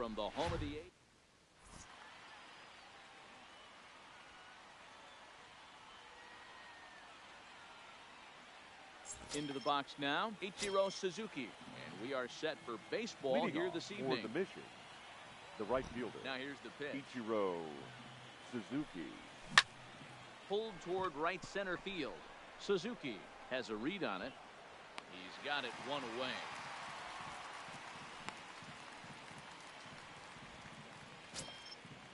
from the home of the eight. Into the box now, Ichiro Suzuki. And we are set for baseball here this evening. For the mission, the right fielder. Now here's the pitch. Ichiro Suzuki. Pulled toward right center field. Suzuki has a read on it. He's got it one away.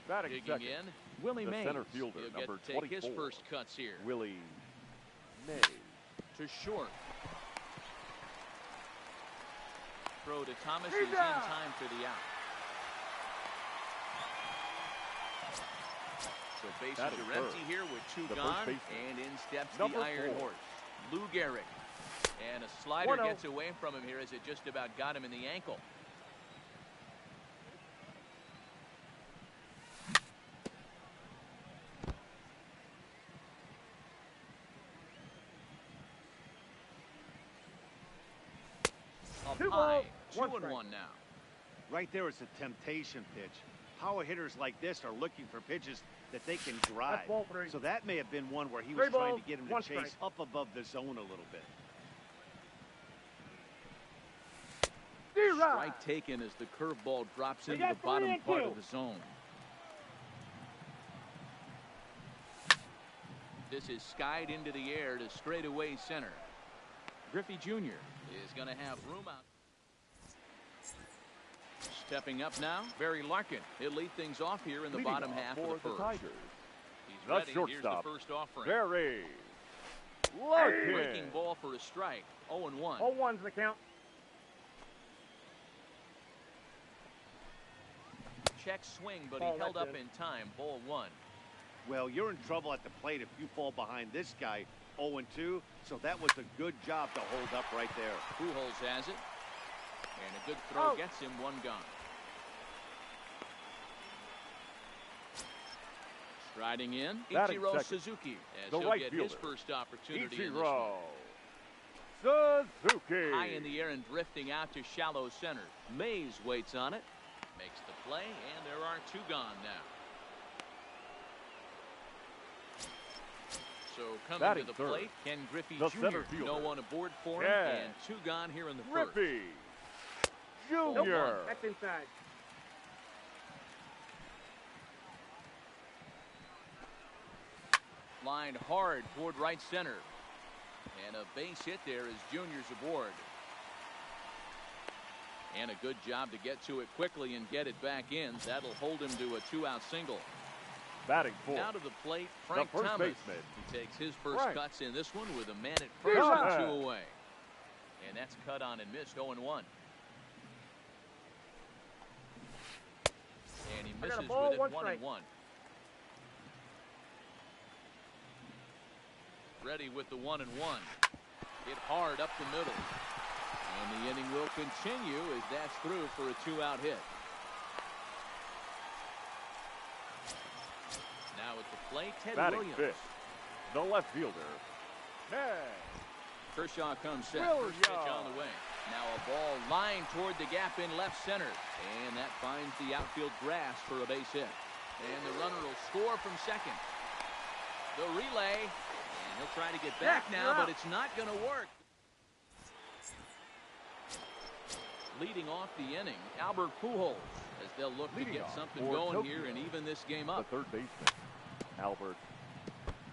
Batting Digging second, in, Willie the Mays. center fielder, He'll number get to take 24. his first cuts here. Willie Mays. To short. Throw to Thomas is in time for the out. So bases are empty here with two gone, and in steps the Iron Horse, Lou Gehrig. And a slider gets away from him here as it just about got him in the ankle. Up high, 2-1 now. Right there is a temptation pitch. Power hitters like this are looking for pitches that they can drive. So that may have been one where he was trying to get him to chase up above the zone a little bit. Strike taken as the curveball drops into the bottom part of the zone. This is skied into the air to straightaway center. Griffey Jr. is going to have room out. Stepping up now, Barry Larkin. He'll lead things off here in the bottom half of the first. He's ready. Here's the first offering. Barry Larkin. Breaking ball for a strike. 0-1. 0-1's the count. Check swing, but he held up in time. Ball 1. Well, you're in trouble at the plate if you fall behind this guy. 0-2, so that was a good job to hold up right there. Pujols has it, and a good throw gets him one gone. Striding in, Ichiro Suzuki, as he'll get his first opportunity in this one. Suzuki. High in the air and drifting out to shallow center. Mays waits on it, makes the play, and there are two gone now. So coming to the plate, Ken Griffey Jr. No one aboard for him, and two gone here in the first. Griffey Jr. That's inside. Lined hard toward right center. And a base hit there as Junior's aboard. And a good job to get to it quickly and get it back in. That'll hold him to a two-out single. Batting fourth. Out of the plate, Frank first Thomas. baseman. He takes his first cuts in this one with a man at first and 2 away. And that's cut on and missed. 0-1. And he misses with it 1-1. Ready with the 1-1. Hit hard up the middle. And the inning will continue as that's through for a two-out hit. Now at the plate, Ted Williams. Fifth, the left fielder, Ted. Kershaw comes set. First pitch on the way. Now a ball lined toward the gap in left center. And that finds the outfield grass for a base hit. And the runner will score from second. The relay. And he'll try to get back now, but it's not going to work. Leading off the inning, Albert Pujols, as they'll look to get something going here and even this game up. The third baseman, Albert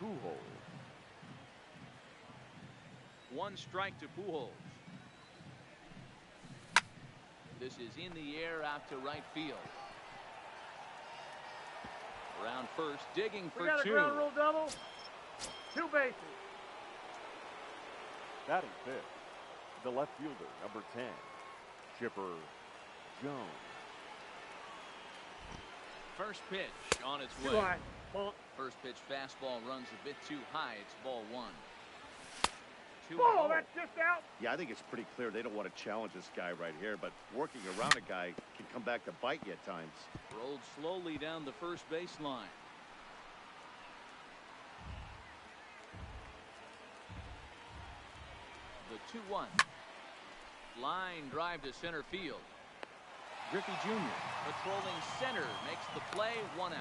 Pujols. 1 strike to Pujols. This is in the air out to right field. Around first, digging for 2. We got a ground rule double. 2 bases. Batting fifth, the left fielder, number 10, Chipper Jones. First pitch on its way. Too high. Ball. First pitch fastball runs a bit too high. It's ball 1. Ball, that's just out. Yeah, I think it's pretty clear they don't want to challenge this guy right here, but working around a guy can come back to bite you at times. Rolled slowly down the first baseline. The 2-1. Line drive to center field. Griffey Jr. patrolling center makes the play, 1 out.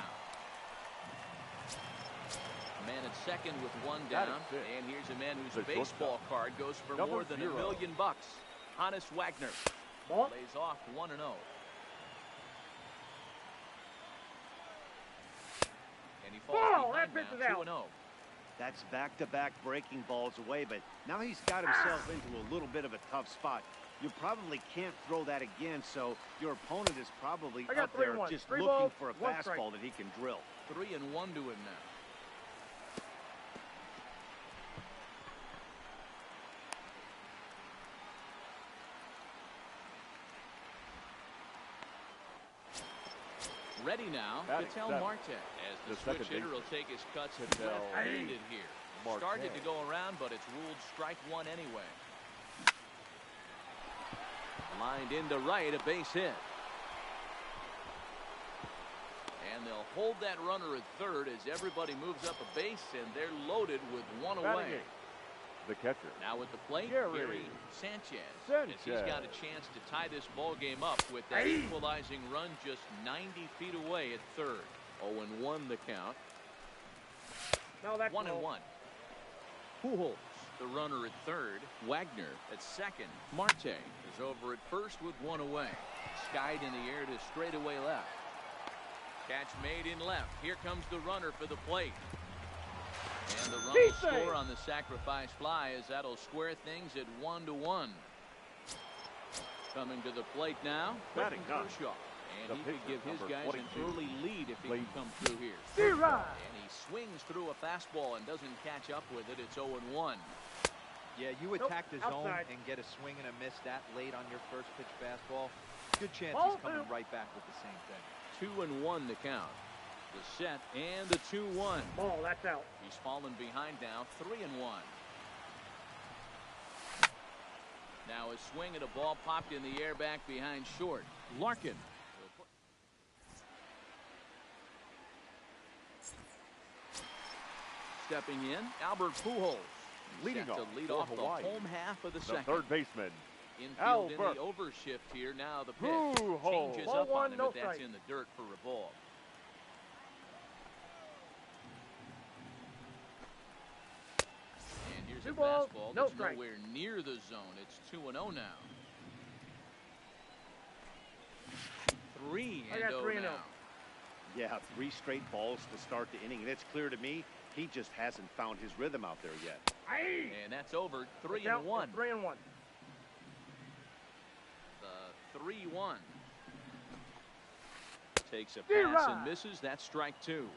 Man at second with 1 down, and here's a man whose baseball card goes for more than $1 million. Hannes Wagner lays off 1-0. And he falls behind now, 2-0. That's back-to-back breaking balls away, but now he's got himself into a little bit of a tough spot. You probably can't throw that again, so your opponent is probably up there just looking for a fastball that he can drill. 3-1 to him now. Ready now, Ketel Marte, as the switch hitter will take his cuts left-handed here. Started to go around, but it's ruled strike 1 anyway. Lined into right, a base hit. And they'll hold that runner at third as everybody moves up a base, and they're loaded with 1 away. The catcher. Now at the plate, Gary Sanchez. As he's got a chance to tie this ball game up with that equalizing run just 90 feet away at third. 0-1 the count. No, that's 1-1. Pujols, the runner at third. Wagner at second. Marte is over at first with 1 away. Skied in the air to straightaway left. Catch made in left. Here comes the runner for the plate. And the run will score on the sacrifice fly as that'll square things at 1-1. Coming to the plate now, Kershaw. And he could give his guys an early lead if he can come through here. And he swings through a fastball and doesn't catch up with it. It's 0-1. Yeah, you attack the zone and get a swing and a miss that late on your first pitch fastball. Good chance he's coming right back with the same thing. 2-1 the count. The set and the 2-1. Ball, that's out. He's fallen behind now, 3-1. Now a swing and a ball popped in the air back behind short. Larkin. Stepping in, Albert Pujols. Leading off, to lead off the home half of the second. Third baseman. Infield in the overshift here. Now the pitch changes up on him, but that's in the dirt for a ball. And here's a fastball that's nowhere near the zone. It's 2-0 now. 3-0 now. Yeah, 3 straight balls to start the inning, and it's clear to me he just hasn't found his rhythm out there yet. And that's over. 3-1. 3-1. The 3-1. Takes a pass and misses. That's strike 2.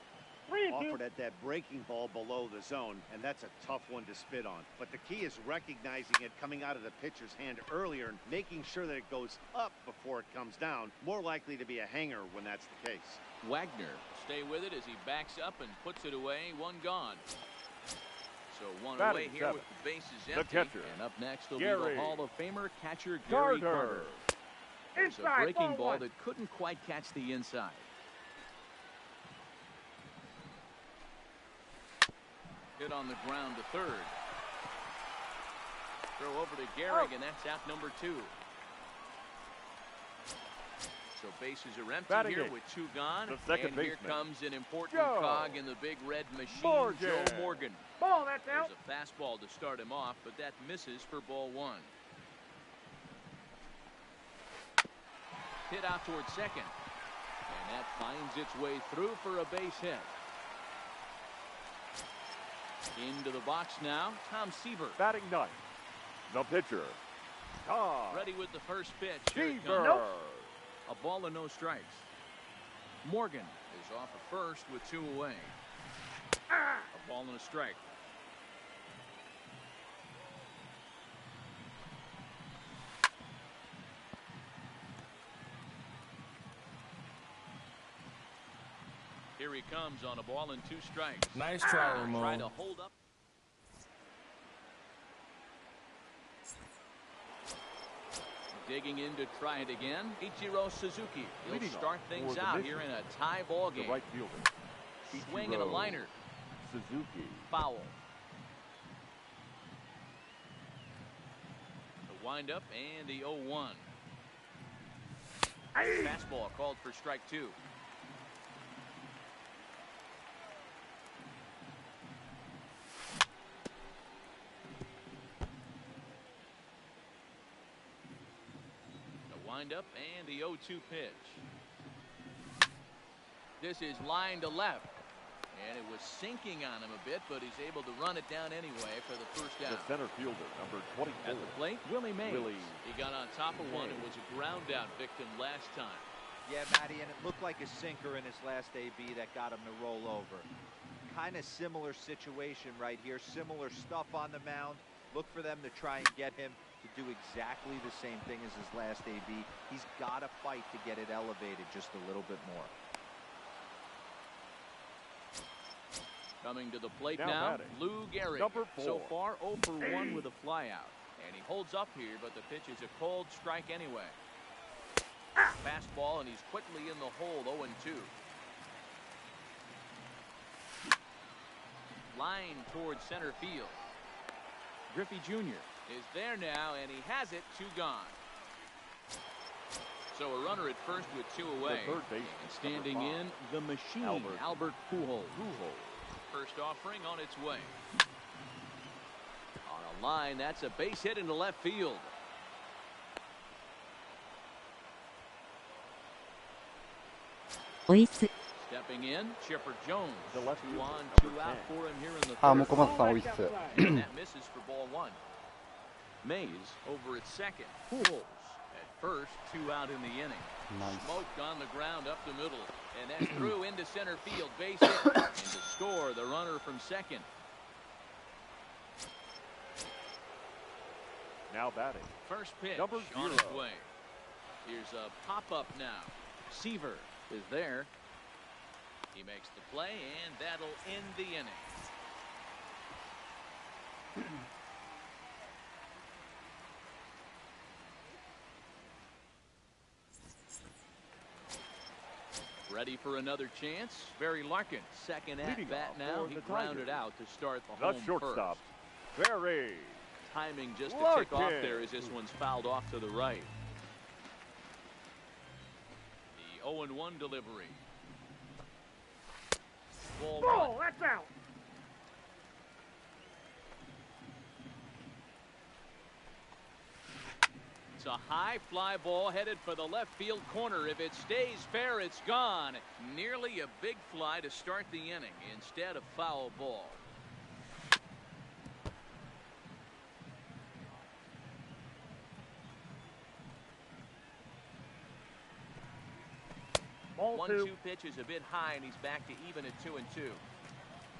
Offered at that breaking ball below the zone, and that's a tough one to spit on. But the key is recognizing it coming out of the pitcher's hand earlier and making sure that it goes up before it comes down. More likely to be a hanger when that's the case. Wagner stay with it as he backs up and puts it away. 1 gone. So 1 away here with the bases empty. And up next will be the Hall of Famer catcher Gary Carter. It's a breaking ball that couldn't quite catch the inside. Hit on the ground to third. Throw over to Gehrig, and that's out number 2. So bases are empty here with 2 gone. And here comes an important cog in the big red machine, Joe Morgan. Ball, that's out. There's a fastball to start him off, but that misses for ball 1. Hit out towards second. And that finds its way through for a base hit. Into the box now, Tom Seaver. Batting 9th, the pitcher. Ready with the first pitch. Seaver. A ball and no strikes. Morgan is off at first with 2 away. A ball and a strike. Here he comes on a ball and 2 strikes. Nice try, Ramon. Trying to hold up. Digging in to try it again, Ichiro Suzuki. He'll start things out here in a tie ball game. Right fielder. Swing and a liner. Suzuki. Foul. The windup and the 0-1. Fastball called for strike 2. The windup and the 0-2 pitch. This is line to left. And it was sinking on him a bit, but he's able to run it down anyway for the first down. The center fielder, number 24. At the plate, Willie Mays. He got on top of one and was a ground out victim last time. Yeah, Matty, and it looked like a sinker in his last AB that got him to roll over. Kind of similar situation right here. Similar stuff on the mound. Look for them to try and get him to do exactly the same thing as his last AB. He's got to fight to get it elevated just a little bit more. Coming to the plate now, Lou Gehrig. Number 4. So far, 0 for 1 with a flyout. And he holds up here, but the pitch is a cold strike anyway. Fastball, and he's quickly in the hole, 0-2. Line towards center field. Griffey Jr. is there now, and he has it, 2 gone. So a runner at first with 2 away. The third baseman, and standing in, the machine, Albert Pujols. First offering on its way. On a line, that's a base hit into left field. Stepping in, Chipper Jones. The left 2 fielder, on, 2 number out 10. for him here in the あ、 third. もう小松さん多いっす。 And that misses for ball 1. Mays over at second. Pujols at first, 2 out in the inning. Nice. Smoked on the ground up the middle. And that's through into center field. Base hit. And to score, the runner from second. Now batting. First pitch Number on 0. its way. Here's a pop-up now. Seaver is there. He makes the play, and that'll end the inning. Ready for another chance. Barry Larkin, second at Leading bat off now. for He the grounded Tigers. out to start the The home shortstop, first. Barry. Timing just to Larkin. tick off there as this one's fouled off to the right. The 0-1 delivery. Ball 1. That's out. It's a high fly ball headed for the left field corner. If it stays fair, it's gone. Nearly a big fly to start the inning. Instead, a foul ball. Ball 2. 1-2 pitch is a bit high, and he's back to even at 2-2.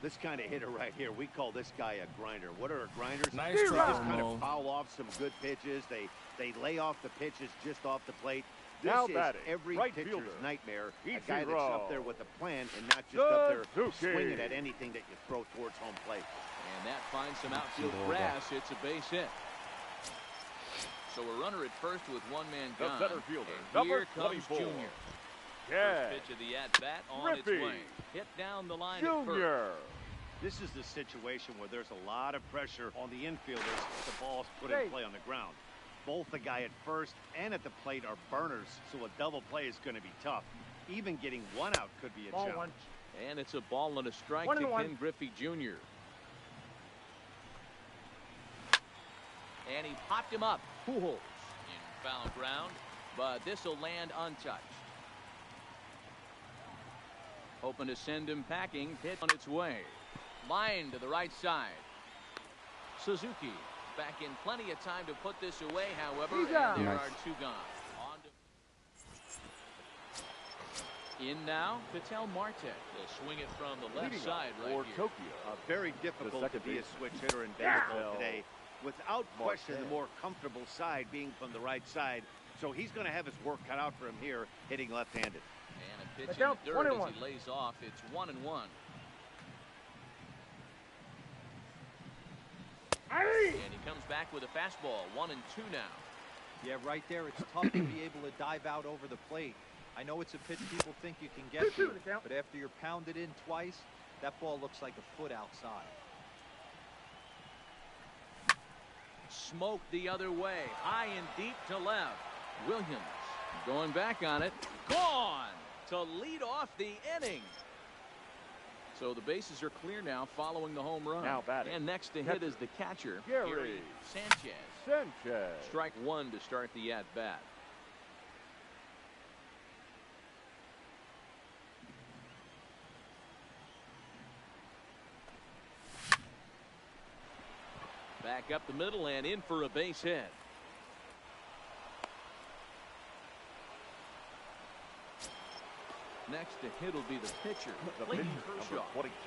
This kind of hitter right here, we call this guy a grinder. What are grinders? Nice They try, just kind Mo. of foul off some good pitches. They lay off the pitches just off the plate. This Now is batting, every right pitcher's fielder, nightmare. A guy that's Ichiro. up there with a plan and not just up there Suzuki. swinging at anything that you throw towards home plate. And that finds some outfield grass. It's a base hit. So a runner at first with 1 man The gone. center fielder, And number here comes 24. Junior. Yeah. First pitch of the at-bat on its Griffey way. Hit down the line at first. Junior. This is the situation where there's a lot of pressure on the infielders if the ball's put in play on the ground. Both the guy at first and at the plate are burners, so a double play is going to be tough. Even getting 1 out could be a Ball challenge. 1. And it's a ball and a strike 1 to and 1. Ken Griffey Jr. And he popped him up. Pujols in foul ground, but this will land untouched. Hoping to send him packing. Hit on its way. Line to the right side. Suzuki back in plenty of time to put this away, however, and there Nice. are 2 gone. On to... In now, Vitel Marte will swing it from the left Leading side off right for here. Tokyo. Very difficult to second be a baseman. switch hitter in baseball Yeah. today. Without question, the Marte. more comfortable side being from the right side. So he's going to have his work cut out for him here, hitting left-handed. And a pitch That's in out, the dirt 1 and as 1. he lays off. It's 1-1. And he comes back with a fastball. 1-2 now. Yeah, right there. It's tough to be able to dive out over the plate. I know it's a pitch people think you can get 2-2 to, the count. but after you're pounded in twice, that ball looks like a foot outside. Smoked the other way. High and deep to left. Williams Going back on it. Gone to lead off the inning. So the bases are clear now following the home run. Now batting. And next to hit is the catcher, Gary Sanchez. Strike one to start the at-bat. Back up the middle and in for a base hit. Next to hit will be the pitcher, Clayton Kershaw.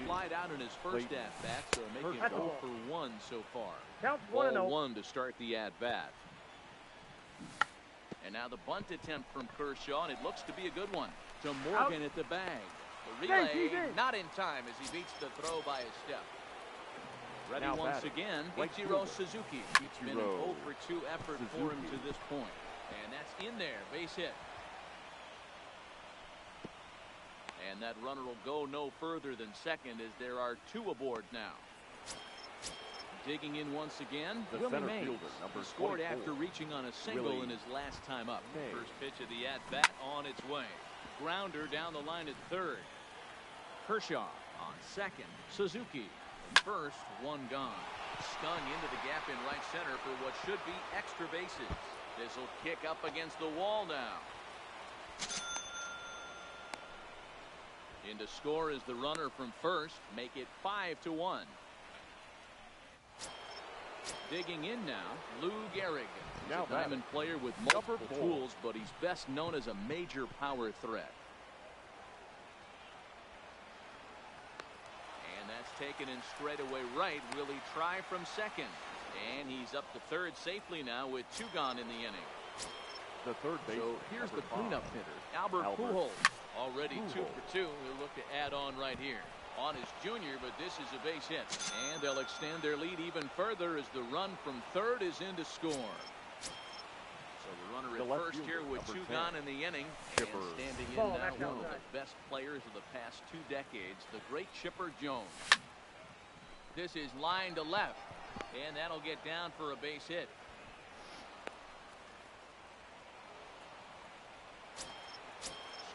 Flied out in his first at-bat, so making 0 for 1 so far. Count Ball 1-0. 1 to start the at-bat. And now the bunt attempt from Kershaw, and it looks to be a good one. To Morgan at the bag. The relay not in time as he beats the throw by a step. Ready Now once batting. again, Right Ichiro fielder. Suzuki. It's been an 0 for 2 effort for him to this point. And that's in there, base hit. And that runner will go no further than second as there are 2 aboard now. Digging in once again, The Willie center Mays. fielder, number He scored 24. after reaching on a single Willie in his last time up. Mays. First pitch of the at-bat on its way. Grounder down the line at third. Kershaw on second. Suzuki from first, 1 gone. Stung into the gap in right center for what should be extra bases. This will kick up against the wall now. In to score is the runner from first. Make it 5-1. Digging in now, Lou Gehrig. He's Now a diamond player with multiple Number 4. tools, but he's best known as a major power threat. And that's taken in straightaway right. Will he try from second? And he's up to third safely now with 2 gone in the inning. The third base. So here's the cleanup hitter, Albert Pujols. Already 2 for 2. He'll look to add on right here. On his junior, but this is a base hit. And they'll extend their lead even further as the run from third is in to score. So the runner The at left first here fielder, with 2 number 10. gone in the inning. Chipper. And standing in Ball, now, that's one of outside. the best players of the past 2 decades, the great Chipper Jones. This is line to left. And that'll get down for a base hit.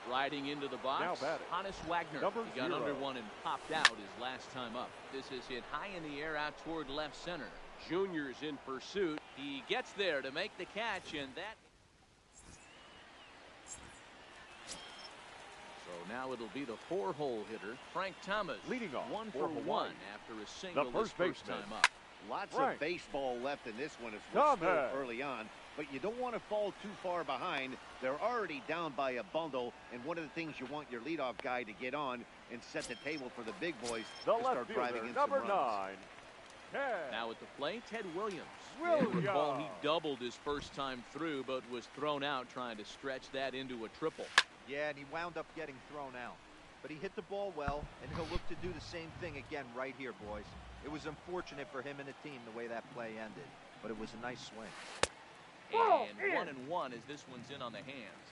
Striding into the box, Now batting. Hannes Wagner. Number He got 0. under one and popped out his last time up. This is hit high in the air out toward left center. Junior's in pursuit. He gets there to make the catch, and that. So now it'll be the 4-hole hitter, Frank Thomas. Leading off 1 for for Hawaii. 1 after a single The his first first baseman. time up. Lots Right. of baseball left in this one as we're still Thomas. early on, but you don't want to fall too far behind. They're already down by a bundle, and one of the things you want your leadoff guy to get on and set the table for the big boys The to left start driving fielder, in number some runs. 9. Ted. Now at the plate, Ted Williams. Williams. And the ball he doubled his first time through, but was thrown out trying to stretch that into a triple. Yeah, and he wound up getting thrown out. But he hit the ball well, and he'll look to do the same thing again right here, boys. It was unfortunate for him and the team the way that play ended, but it was a nice swing. Ball And in. 1-1 as this one's in on the hands.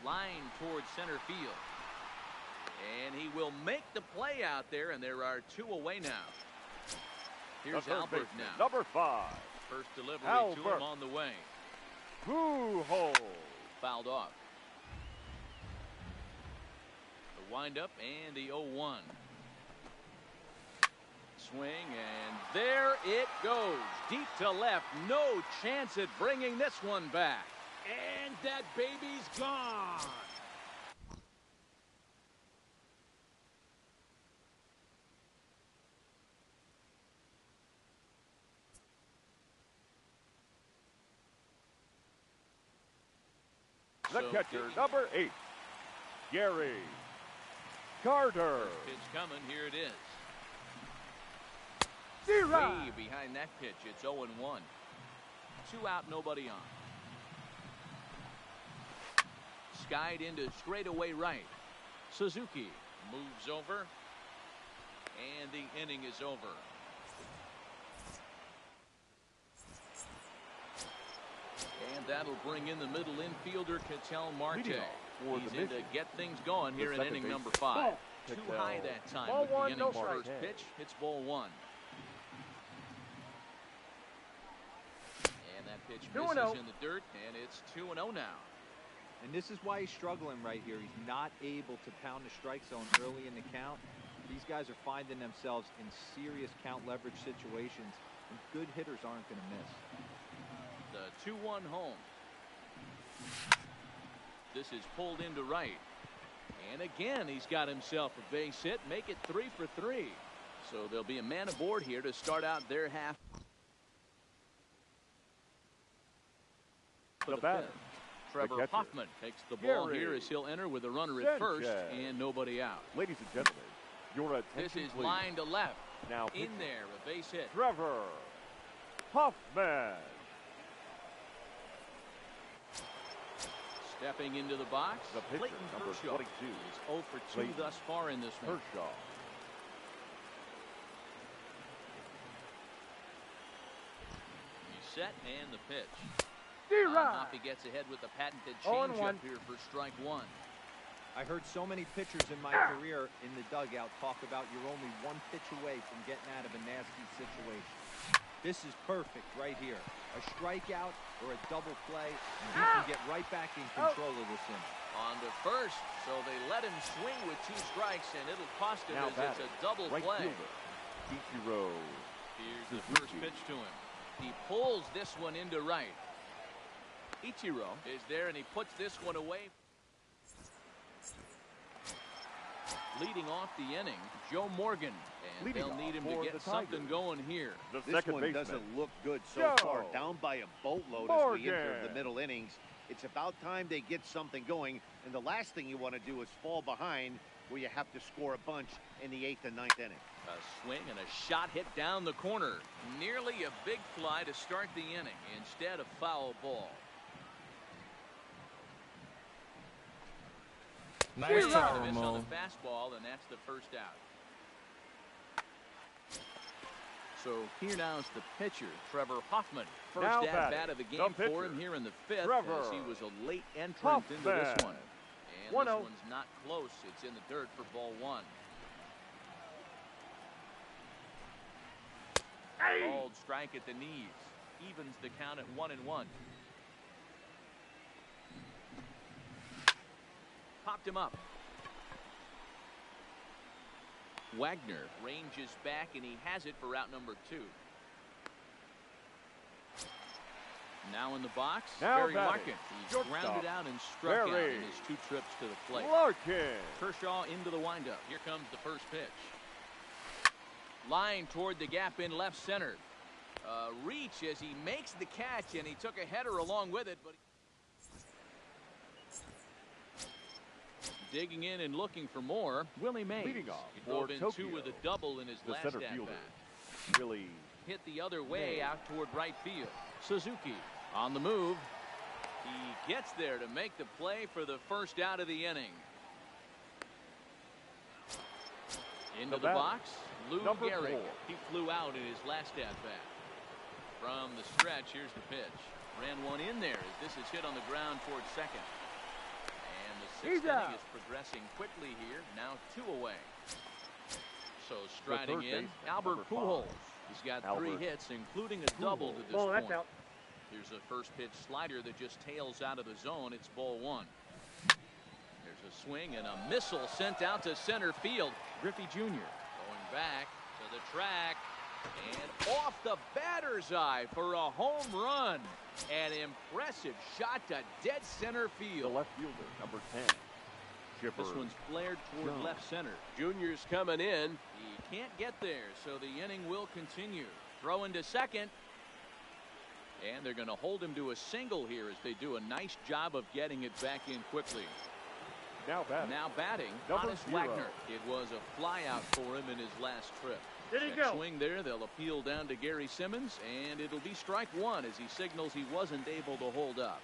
Line towards center field. And he will make the play out there, and there are 2 away now. The Here's third Albert baseman, now. number 5. First delivery to Albert. him on the way. Pujols. Fouled off. The windup and the 0-1. Swing, and there it goes. Deep to left. No chance at bringing this one back. And that baby's gone. The So catcher, digging- number 8. Gary Carter. Pitch coming. Here it is. D-Rod. Way behind that pitch. It's 0-1. 2 out, nobody on. Skied into straightaway right. Suzuki moves over. And the inning is over. And that'll bring in the middle infielder, Ketel Marte. Leading off for He's the in to Mission. get things going here in second inning baseman. number 5. Ball. Too Ketel. high that time Ball with one, the no inning's first strike. pitch. It's ball 1. Pitch 2-0. misses in the dirt, and it's 2-0 now. And this is why he's struggling right here. He's not able to pound the strike zone early in the count. These guys are finding themselves in serious count leverage situations, and good hitters aren't going to miss. The 2-1 home. This is pulled into right. And again, he's got himself a base hit. Make it 3 for 3. So there'll be a man aboard here to start out their half. The batter, Trevor catcher, Hoffman takes the ball Gary here as he'll enter with a runner at first Sanchez. and nobody out. Ladies and gentlemen, your attention, This is please. line to left. Now In there, a base hit. Trevor Hoffman. Stepping into the box, The pitcher, Clayton number Kershaw 22. is 0 for 2 Clayton thus far in this one. Kershaw. He's set and the pitch. D-Rod. Off he gets ahead with the patented 0-1. changeup here for strike one. I heard so many pitchers in my career in the dugout talk about you're only one pitch away from getting out of a nasty situation. This is perfect right here. A strikeout or a double play, and he can get right back in control of this inning. On to first, so they let him swing with 2 strikes, and it'll cost him Now as it's batting, a double right play. fielder, Ichiro. Here's the Suzuki. first pitch to him. He pulls this one into right. Ichiro is there, and he puts this one away. Leading off the inning, Joe Morgan. And Leading they'll need him off to for get the something Tigers. going here. The This second one baseman. doesn't look good so Joe far. Down by a boatload as we enter Morgan. the middle innings. It's about time they get something going. And the last thing you want to do is fall behind where you have to score a bunch in the 8th and 9th inning. A swing and a shot hit down the corner. Nearly a big fly to start the inning. Instead, a foul ball. Nice Swing try, and a miss on Mo. the fastball, and that's the first out. So here now is the pitcher, Trevor Hoffman. First Now at batting, bat of the the game for pitcher, him here in the 5th, Trevor as he was a late entrant into this Hoffman. one. And 1-0. this one's not close. It's in the dirt for ball 1. Called strike at the knees. Evens the count at 1-1. Popped him up. Wagner ranges back, and he has it for out number 2. Now in the box, Now Barry batting, Larkin. He's shortstop, grounded out and struck out Barry in his 2 trips to the plate. Larkin. Kershaw into the windup. Here comes the first pitch. Line toward the gap in left center. Reach as he makes the catch, and he took a header along with it. But digging in and looking for more, Willie Mays. Leading off He for dove in 2 Tokyo. with a double in his The last center at fielder, bat. Willie. Hit the other way Mays. out toward right field. Suzuki on the move. He gets there to make the play for the first out of the inning. Into The the batter, box, Lou number Gehrig. 4. He flew out in his last at bat. From the stretch, here's the pitch. Ran one in there as this is hit on the ground towards second. And the 6th He's inning out. is progressing quickly here. Now 2 away. So third striding in, baseman, Albert number 5. Pujols. He's got 3 Albert hits, including a double to this Ball, point. that's out. Here's a first pitch slider that just tails out of the zone. It's ball 1. There's a swing and a missile sent out to center field. Griffey Jr. going back to the track and off the batter's eye for a home run. An impressive shot to dead center The field. left fielder, number 10. Chipper. This one's flared toward Jones. left center. Junior's coming in. He can't get there, so the inning will continue. Throw into second. And they're going to hold him to a single here as they do a nice job of getting it back in quickly. Now batting. Now batting, Number Honest 0. Wagner. It was a flyout for him in his last trip. Did he Check go? swing there. They'll appeal down to Gary Simmons, and it'll be strike 1 as he signals he wasn't able to hold up.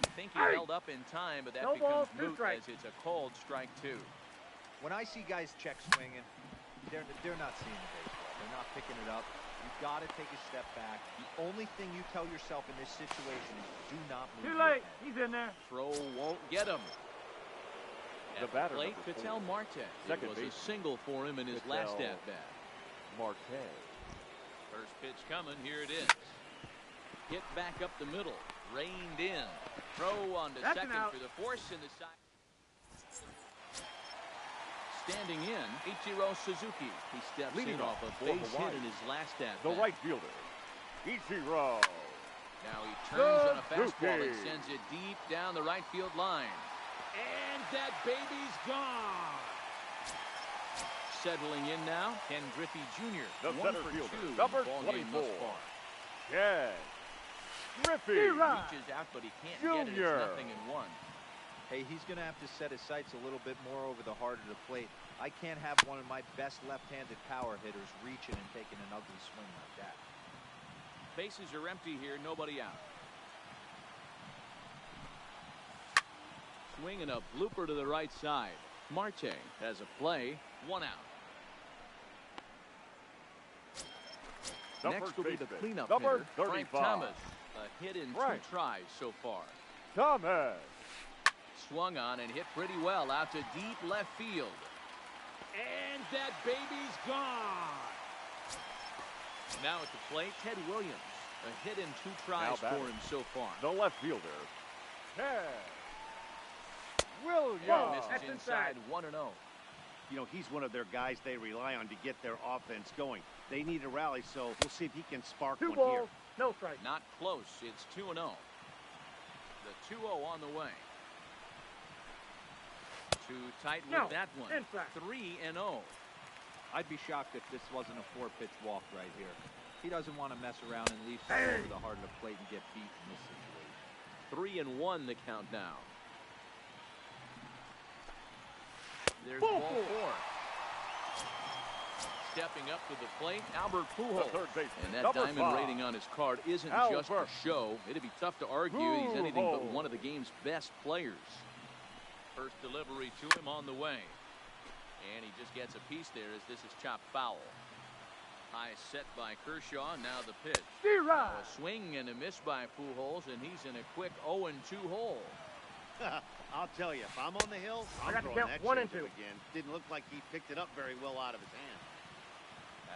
I think he held up in time, but that No balls, becomes 2 moot strikes. as it's a called strike 2. When I see guys check swinging, they're not seeing the baseball. They're not picking it up. You've got to take a step back. The only thing you tell yourself in this situation is do not move. Too your late. head. He's in there. Throw won't get him. The At batter, plate, number 4. Ketel Marte. It Second was a baseman. single for him in his last Ketel at-bat. Marte. First pitch coming. Here it is. Hit back up the middle. Reined in. Throw on to That's second an out. for the force in the side. Standing in, Ichiro Suzuki. He steps Leading in off a for base Hawaii, hit in his last at the bat. right fielder, Ichiro. Now he turns on a fastball and Suzuki. sends it deep down the right field line. And that baby's gone. Settling in now, Ken Griffey Jr. The 1 center for fielder, 2 in the number ball game 24. thus far. Ken Griffey Reaches out, but he can't get it. Jr. It's 0-1. Hey, he's going to have to set his sights a little bit more over the heart of the plate. I can't have one of my best left-handed power hitters reaching and taking an ugly swing like that. Bases are empty here, nobody out. Swinging a blooper to the right side. Marte has a play, 1 out. Next will be the cleanup number hitter, Frank 35. Thomas. A hit in 2 tries so far. Thomas. Swung on and hit pretty well out to deep left field. And that baby's gone. Now at the plate, Ted Williams. A hit in 2 tries for him so far. The left fielder, Ted Williams. Misses That's inside, inside. 1-0. You know, he's one of their guys they rely on to get their offense going. They need a rally, so we'll see if he can spark 2 one here. balls, no strike. Not close. It's 2-0. The 2-0 on the way. Too tight with No, that one. inside. 3-0. I'd be shocked if this wasn't a 4-pitch walk right here. He doesn't want to mess around and leave something over the heart of the plate and get beat in this situation. 3-1 the count now. There's Ball ball 4. Stepping up to the plate, Albert Pujols. The third baseman, And that number diamond 5. rating on his card isn't just a Albert show. It'd be tough to argue he's anything but Pujols. one of the game's best players. First delivery to him on the way. And he just gets a piece there as this is chopped foul. High set by Kershaw. Now the pitch. Zero. A swing and a miss by Pujols, and he's in a quick 0-2 hole. I'll tell you, if I'm on the hill, I I'm got to throwing count that 1 and changeup 2. again. Didn't look like he picked it up very well out of his hand.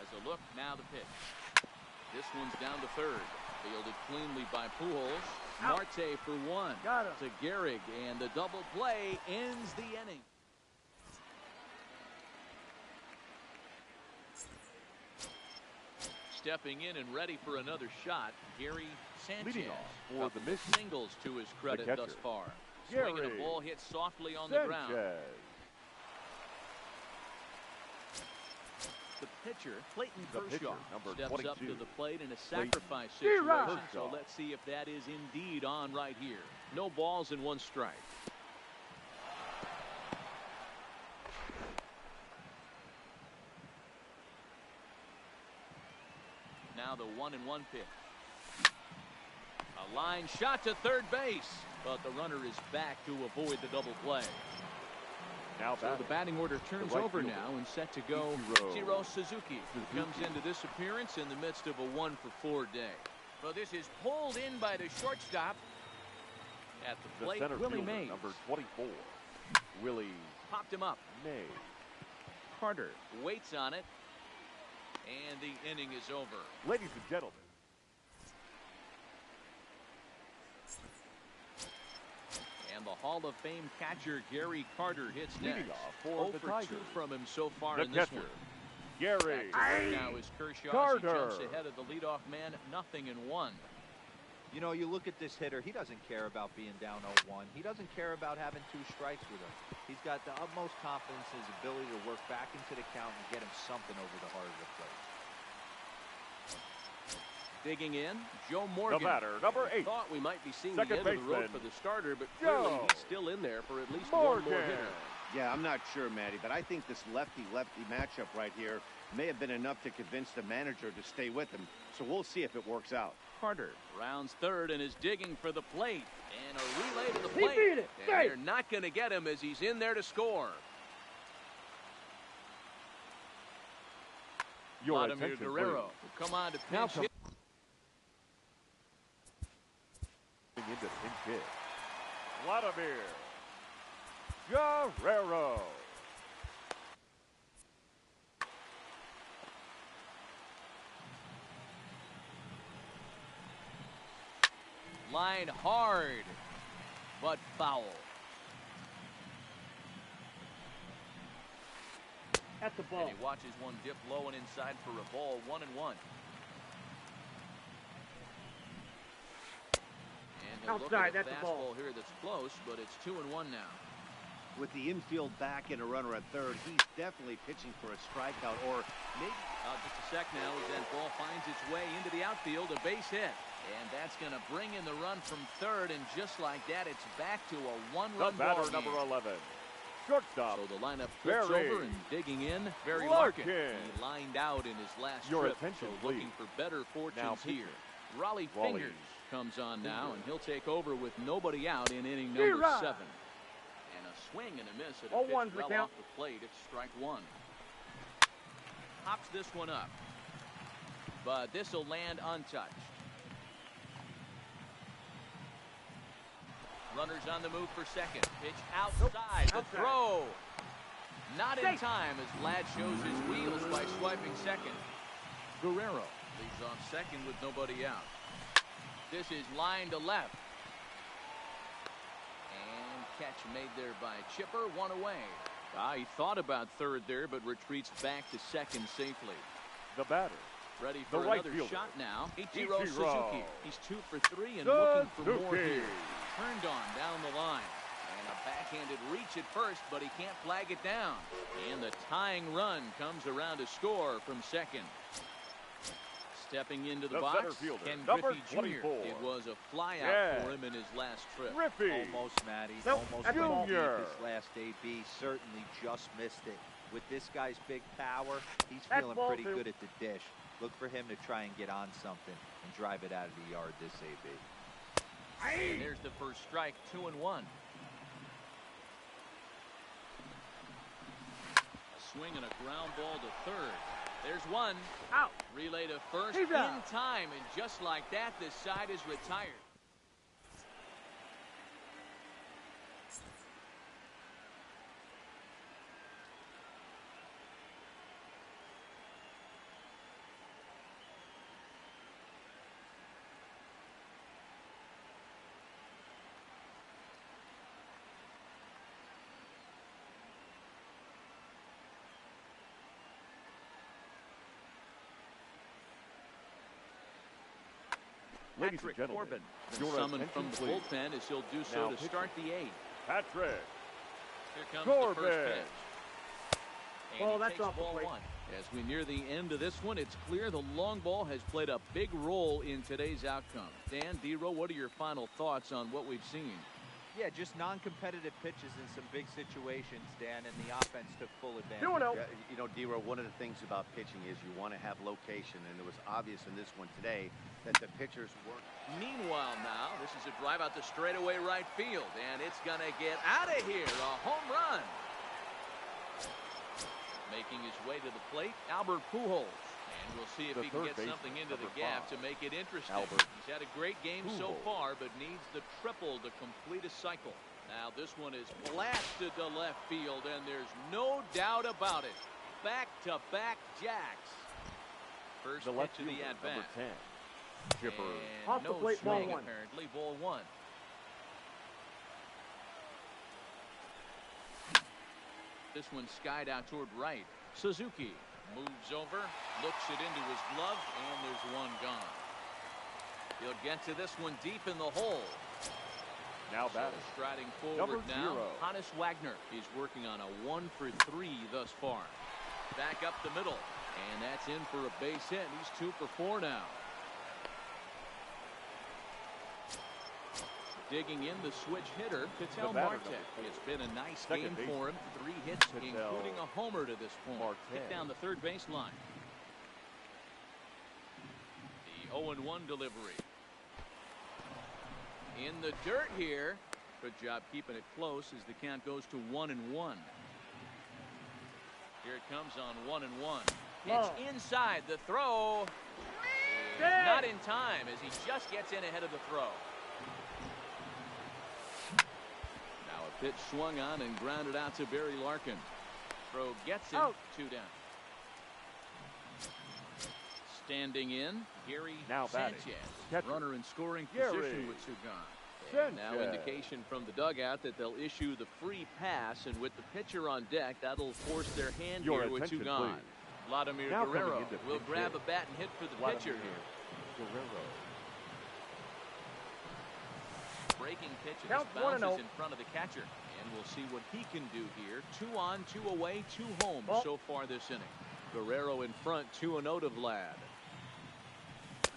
As a look, now the pitch. This one's down to third. Fielded cleanly by Pujols. Out. Marte for 1. Got him. To Gehrig, and the double play ends the inning. Stepping in and ready for another shot, Gary Sanchez. Leading off for Couple the mission. singles to his credit catcher, thus far. Swinging Gary a ball hit softly on the ground. Sanchez. The pitcher, Clayton The Kershaw, pitcher, number steps up 22. to the plate in a Clayton sacrifice Kershaw. situation. So let's see if that is indeed on right here. No balls and 1 strike. Now the 1-1 pitch. A line shot to third base, but the runner is back to avoid the double play. Now So the batting order turns right over fielder, now and set to go Ichiro Ichiro Suzuki, who comes into this appearance in the midst of a 1-for-4 day. Well, this is pulled in by the shortstop. At the the plate, center Willie fielder, Mays number 24, Willie popped him up. Mays. Carter waits on it, and the inning is over. Ladies and gentlemen, And the Hall of Fame catcher Gary Carter hits leading next. off for 0 the for 2 Tigers, from him so far the in this catcher, one. Gary Back to work now is Kershaw as he Carter. jumps ahead of the leadoff man, 0-1. You know, you look at this hitter, he doesn't care about being down 0-1. He doesn't care about having 2 strikes with him. He's got the utmost confidence in his ability to work back into the count and get him something over the heart of the plate. Digging in, Joe Morgan. The batter, number 8, Thought we might be seeing Second the end of the road baseman, for the starter, but Joe clearly he's still in there for at least one more Morgan. hitter. Yeah, I'm not sure, Matty, but I think this lefty-lefty matchup right here may have been enough to convince the manager to stay with him. So we'll see if it works out. Carter rounds third and is digging for the plate. And a relay to the He plate. beat it. And Safe. they're not going to get him as he's in there to score. your Vladimir attention, Guerrero please. will come on to Now pinch hit. Into pinch hit, Vladimir Guerrero. Line hard, but foul. At the ball. And he watches one dip low and inside for a ball, 1-1. And he'll look Outside, at a that's the ball. fastball here that's close, but it's 2-1 now. With the infield back and a runner at third, he's definitely pitching for a strikeout, or maybe. Just a sec now as that ball finds its way into the outfield, a base hit. And that's going to bring in the run from third, and just like that, it's back to a one-run The ball batter, game. number 11. Shortstop. So the lineup flips Barry over and digging in. Barry Larkin. He lined out in his last Your trip, attention, so looking please. for better fortunes Now here. pitching. Raleigh Raleigh Fingers comes on now, Fingers. and he'll take over with nobody out in inning number Zero. 7. And a swing and a miss at a 0-1 pitch the well count. off the plate. It's strike one. Hops this one up, but this will land untouched. Runners on the move for second. Pitch outside. The Outside. throw. Not in Safe. time as Ladd shows his wheels by swiping second. Guerrero leaves off second with nobody out. This is line to left. And catch made there by Chipper. One away. He thought about third there, but retreats back to second safely. The batter. Ready The for right another fielder. shot now. Ichiro Ichiro. Suzuki. He's 2 for 3 and looking for more Suzuki. here. Turned on down the line. And a backhanded reach at first, but he can't flag it down. And the tying run comes around to score from second. Stepping into the The box, center fielder, Ken number Griffey Jr. 24. It was a flyout Yeah. for him in his last trip. Griffey. Almost, Matty. Nope, Almost that's the went ball. deep Junior. his last AB. Certainly just missed it. With this guy's big power, he's That's feeling ball pretty two. good at the dish. Look for him to try and get on something and drive it out of the yard this AB. And there's the first strike, 2-1. A swing and a ground ball to third. There's one. Out. Relay to first He's in out. time, and just like that, this side is retired. Ladies and Patrick gentlemen, Corbin been your summoned attention, from the please. bullpen as he'll do so Now to pitching. start the 8th. Patrick. Here comes Corbin. the first pitch. And Ball, he that's takes off the ball plate. 1. As we near the end of this one, it's clear the long ball has played a big role in today's outcome. Dan, D-Row, what are your final thoughts on what we've seen? Yeah, just non-competitive pitches in some big situations, Dan, and the offense took full advantage. 2-0. Yeah, you know, D-Row, one of the things about pitching is you want to have location, and it was obvious in this one today that the pitchers weren't. Meanwhile now, this is a drive out to straightaway right field, and it's going to get out of here. A home run. Making his way to the plate, Albert Pujols. And we'll see if The he can third get something baseman, into the number gap 5. to make it interesting. Albert He's had a great game so Pujols. far, but needs the triple to complete a cycle. Now this one is blasted to left field, and there's no doubt about it. Back-to-back jacks. First The left pitch of the fielder, number at-bat. 10. Chipper. And Off the no plate, ball swing, one. apparently, ball 1. This one skied out toward right. Suzuki moves over, looks it into his glove, and there's one gone. He'll get to this one deep in the hole. Now So batting. striding forward Number now. 0. Hannes Wagner is working on a 1 for 3 thus far. Back up the middle, and that's in for a base hit. He's 2 for 4 now. Digging in the switch hitter, Ketel batter, Marte. number 4. It's been a nice Second game baseman. for him. 3 hits, Ketel including a homer to this point. Marte. Hit down the third base line. The 0-1 delivery. In the dirt here. Good job keeping it close as the count goes to 1-1. Here it comes on 1-1. Ball. It's inside. The throw is Dead. not in time as he just gets in ahead of the throw. Now a pitch swung on and grounded out to Barry Larkin. Throw gets him. Out. 2 down. Standing in, Gary Now batting. Sanchez. Catcher. Runner in scoring Gary position with two gone. And now Sanchez. indication from the dugout that they'll issue the free pass, and with the pitcher on deck, that'll force their hand Your here with two attention, gone. please. Vladimir Now coming Guerrero into will pinch grab hit. a bat and hit for the Vladimir pitcher here. Guerrero. Breaking pitch and Count this 1-0. bounces in front of the catcher. And we'll see what he can do here. 2 on, 2 away, 2 home Ball. so far this inning. Guerrero in front, 2-0 to Vlad.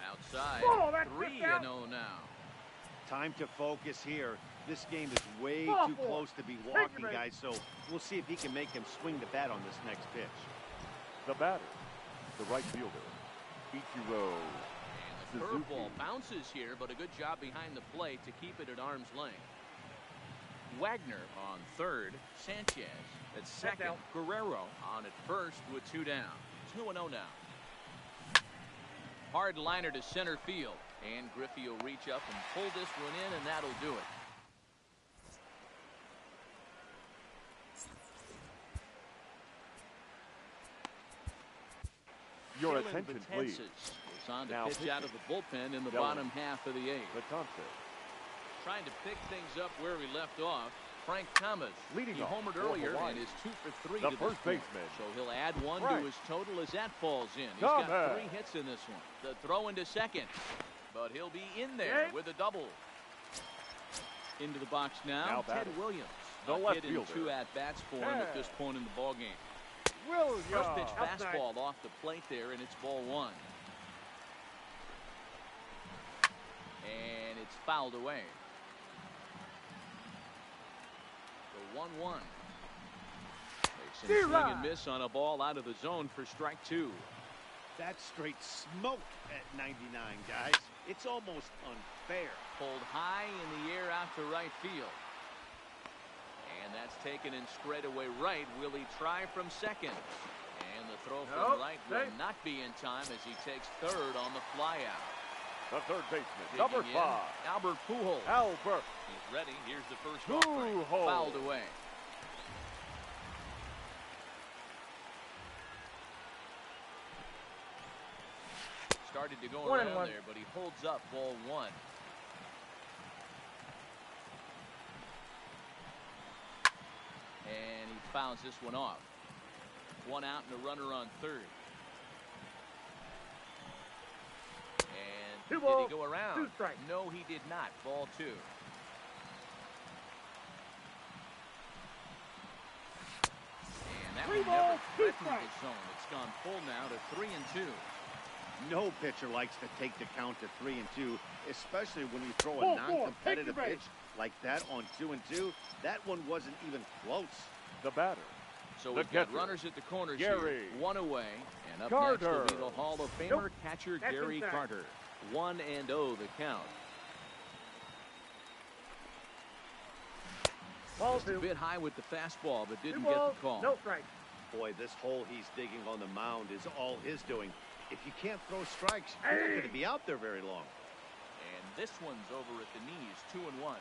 Outside, Ball, that's 3-0 now. Time to focus here. This game is way Ball too four. close to be Take walking, it, baby. guys, so we'll see if he can make him swing the bat on this next pitch. The batter. The right fielder. Ichiro. And the curveball bounces here, but a good job behind the plate to keep it at arm's length. Wagner on third, Sanchez at second, out. Guerrero on at first with 2 down. 2-0 now. Hard liner to center field, and Griffey will reach up and pull this one in, and that'll do it. Your Dylan attention, Betances please. is on to Now pitch out of the bullpen in the Dylan. bottom half of the 8th. Betances. Trying to pick things up where we left off. Frank Thomas. Leading he off homered for earlier Hawaii. and is 2 for 3 The to first this point. baseman. So he'll add 1 Frank. to his total as that falls in. He's got Thomas. 3 hits in this one. The throw into second. But he'll be in there with a double. Into the box now, Now Ted batting. Williams. The A left hit in fielder. 2 at-bats for him at this point in the ballgame. Williams. First pitch Outside. fastball off the plate there, and it's ball 1. And it's fouled away. The 1-1. Makes him swing and miss on a ball out of the zone for strike 2. That's straight smoke at 99, guys. It's almost unfair. Pulled high in the air out to right field. And that's taken in straightaway right. Will he try from second? And the throw from Nope, right safe. will not be in time as he takes third on the flyout. The third baseman. Digging Number in, 5. Albert Pujols. Albert. He's ready. Here's the first offering. Pujols. Fouled away. Started to go 1-1. around there, but he holds up ball 1. And he fouls this one off. 1 out and a runner on third. And Two did balls, he go around? 2 strikes. No, he did not. Ball 2. And that 3 one balls, never 2 threatened strikes. the zone. It's gone full now to 3-2. No pitcher likes to take the count to 3-2, especially when you throw a Ball 4, non-competitive take the pitch like that on 2-2. That one wasn't even close. The batter. So The we've got catcher, runners at the corners Gary here. 1 away. And up Carter. next will be the Hall of Famer Nope. catcher That's Gary inside. Carter. 1-0 the count. Ball Just a 2. bit high with the fastball, but 2 didn't get balls, the call. no strikes. Boy, this hole he's digging on the mound is all his doing. If you can't throw strikes, you're not going to be out there very long. And this one's over at the knees, 2-1.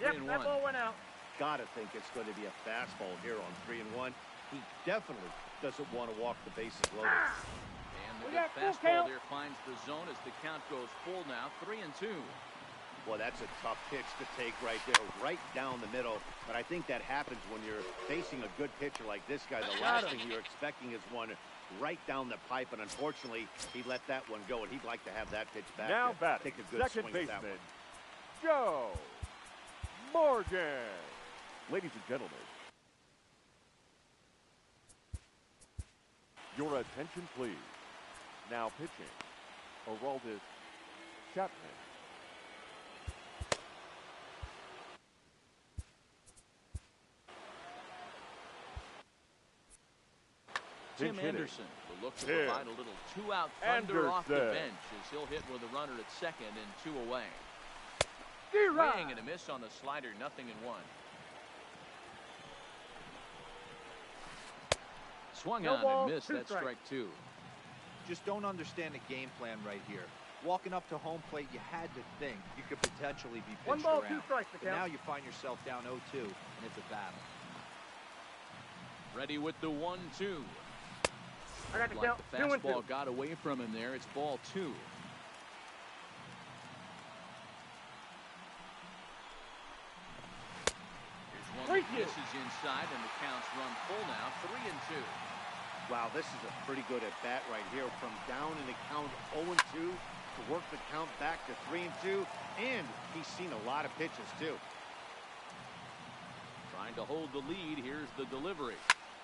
Yep, 3-1. that ball went out. Gotta think it's going to be a fastball here on 3-1. He definitely doesn't want to walk the bases loaded. And the We good got full fastball count. there finds the zone as the count goes full now, 3-2. Well, that's a tough pitch to take right there, right down the middle. But I think that happens when you're facing a good pitcher like this guy. The last thing you're expecting is one right down the pipe, and unfortunately, he let that one go, and he'd like to have that pitch back. Now to batting. take a good Second swing at that baseman. one. Joe Morgan. Ladies and gentlemen, your attention, please. Now pitching, Aroldis Chapman. Tim Pinch hitting. Anderson will look to Tim provide a little 2-out thunder off the Anderson. bench as he'll hit with a runner at second and 2 away. D-Rod. Swing and a miss on the slider, 0-1. Swung No on ball, and missed. 2 That's strikes. strike 2. Just don't understand the game plan right here. Walking up to home plate, you had to think you could potentially be pitched 1 ball, 2 around. strikes to But now count. you find yourself down 0-2, and it's a battle. Ready with the 1-2. I got the Like count. the 2-2. fastball got away from him there. It's ball 2. Here's one that misses inside, and the count's run full now. 3-2. Wow, this is a pretty good at bat right here. From down in the count 0-2 to work the count back to 3-2, and he's seen a lot of pitches too. Trying to hold the lead. Here's the delivery.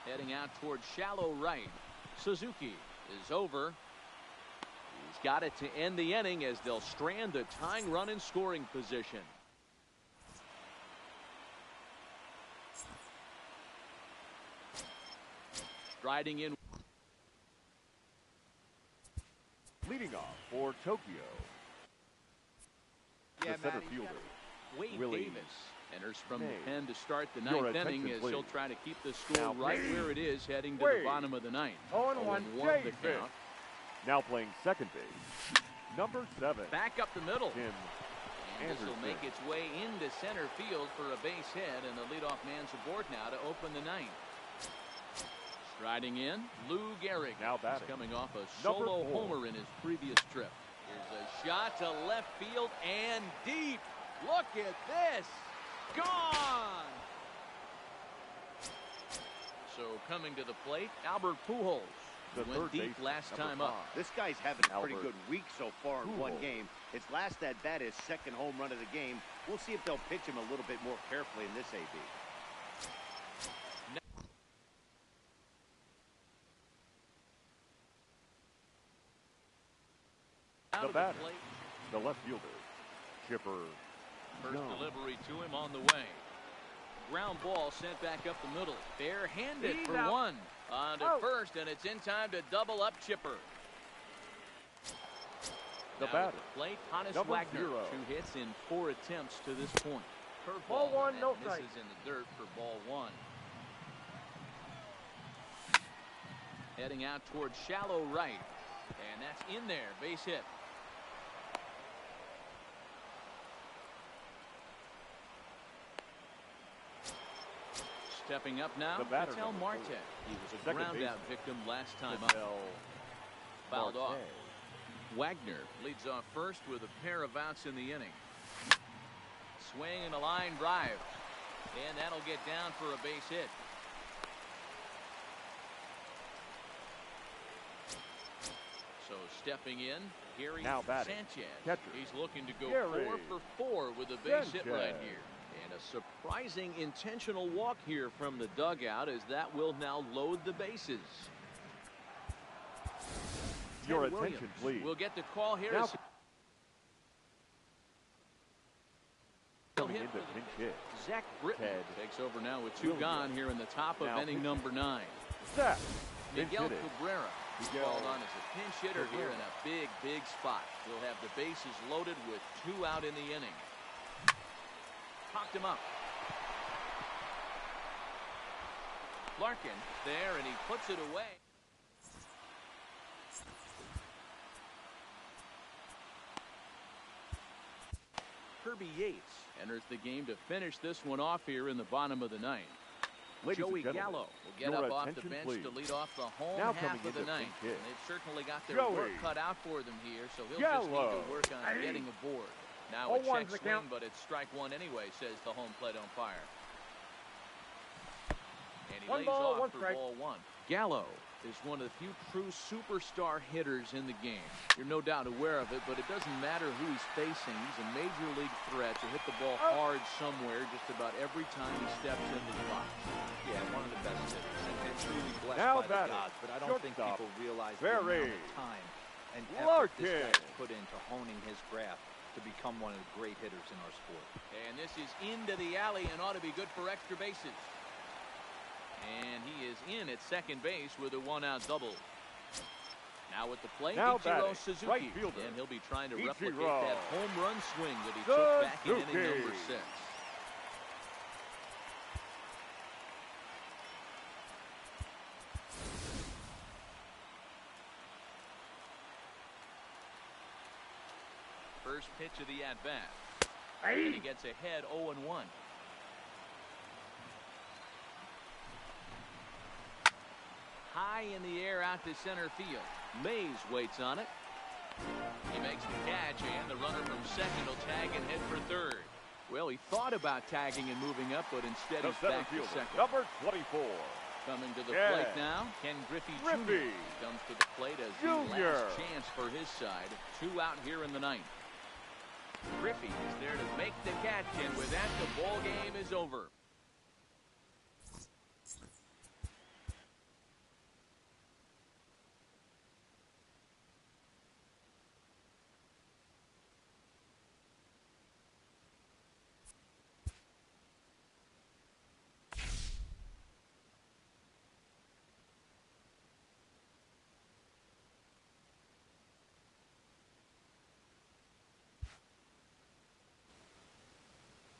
Heading out towards shallow right. Suzuki is over. He's got it to end the inning as they'll strand the tying run in scoring position. Striding in. Leading off for Tokyo. Yeah, The center Matty, fielder, Wade Willie Davis enters from the Mays. pen to start the Your ninth inning attention, as he'll please. try to keep the score Now, right Mays. where it is heading to Wade. the bottom of the ninth. 0-1. 0-1 the Davis. count. Now playing second base, number 7, Back up the middle. Tim And this will Anderson. make its way into center field for a base hit, and the leadoff man's aboard now to open the ninth. Striding in, Lou Gehrig. Now He's batting. coming off a Number solo 4. homer in his previous trip. Here's a shot to left field and deep. Look at this. Gone. So coming to the plate, Albert Pujols. The Went third deep baseman, last number time up. 5. This guy's having a pretty Albert good week so far in one Pujols. game. His last at bat is second home run of the game. We'll see if they'll pitch him a little bit more carefully in this AB. Out The of batter. plate. The left fielder, Chipper First Jones. delivery to him on the way. Ground ball sent back up the middle. Barehanded He's for out. one. On to Oh. first, and it's in time to double up Chipper. The Now at batter, the plate, Hannes number Wagner. 0. 2 hits in 4 attempts to this point. Curveball. Ball one, and no that strike. misses in the dirt for ball 1. Heading out towards shallow right. And that's in there. Base hit. Stepping up now, The batter, Patel number Marte. 4. He was a Second ground out baseman. victim last time up. Patel Fouled off. Marte. Wagner leads off first with a pair of outs in the inning. Swing and a line drive. And that'll get down for a base hit. So stepping in, Gary Now batting, Sanchez. catcher, He's looking to go Gary 4 for 4 with a base hit right Sanchez. here. And a surprising intentional walk here from the dugout as that will now load the bases. Your Ted attention, Williams please. will get the call here. Now as coming hit into for the pinch hit, Zach Britton Ted takes over now with 2 Williams. gone here in the top of Now inning pitching. number 9. Zach, pinch Miguel hitting. Cabrera Miguel called on as a pinch hitter here in Cabrera. a big spot. He'll have the bases loaded with 2 out in the inning. Popped him up. Larkin there, and he puts it away. Kirby Yates enters the game to finish this one off here in the bottom of the ninth. Ladies and Joey gentlemen, Gallo will get your up off the attention, bench please. to lead off the home Now half coming of the into ninth. pinch hit, And they've certainly got their Joey work cut out for them here, so he'll just need Gallo. to work on Hey. getting aboard. Now a 0-1 check the swing, count. but it's strike one anyway, says the home plate umpire. And he One lays ball, off one for strike. ball 1. Gallo is one of the few true superstar hitters in the game. You're no doubt aware of it, but it doesn't matter who he's facing. He's a major league threat to hit the ball hard somewhere just about every time he steps into the box. Yeah, one of the best hitters, and truly blessed Now by the batting, gods. But I don't think shortstop, people realize the Very amount of time and effort this guy Larkin. has put into honing his craft to become one of the great hitters in our sport. And this is into the alley and ought to be good for extra bases. And he is in at second base with a 1-out double. Now at the plate, Now Ichiro batting, Suzuki. right fielder, And he'll be trying to replicate Ichiro that home run swing that he took back in inning Suzuki. number 6. First pitch of the at-bat. And he gets ahead 0-1. High high in the air out to center field. Mays waits on it. He makes the catch, and the runner from second will tag and head for third. Well, he thought about tagging and moving up, but instead he's back to second. Number 24. Coming to the Yeah. plate now, Ken Griffey Jr. comes to the plate as the last chance for his side. 2 out here in the ninth. Griffey is there to make the catch, and with that, the ball game is over.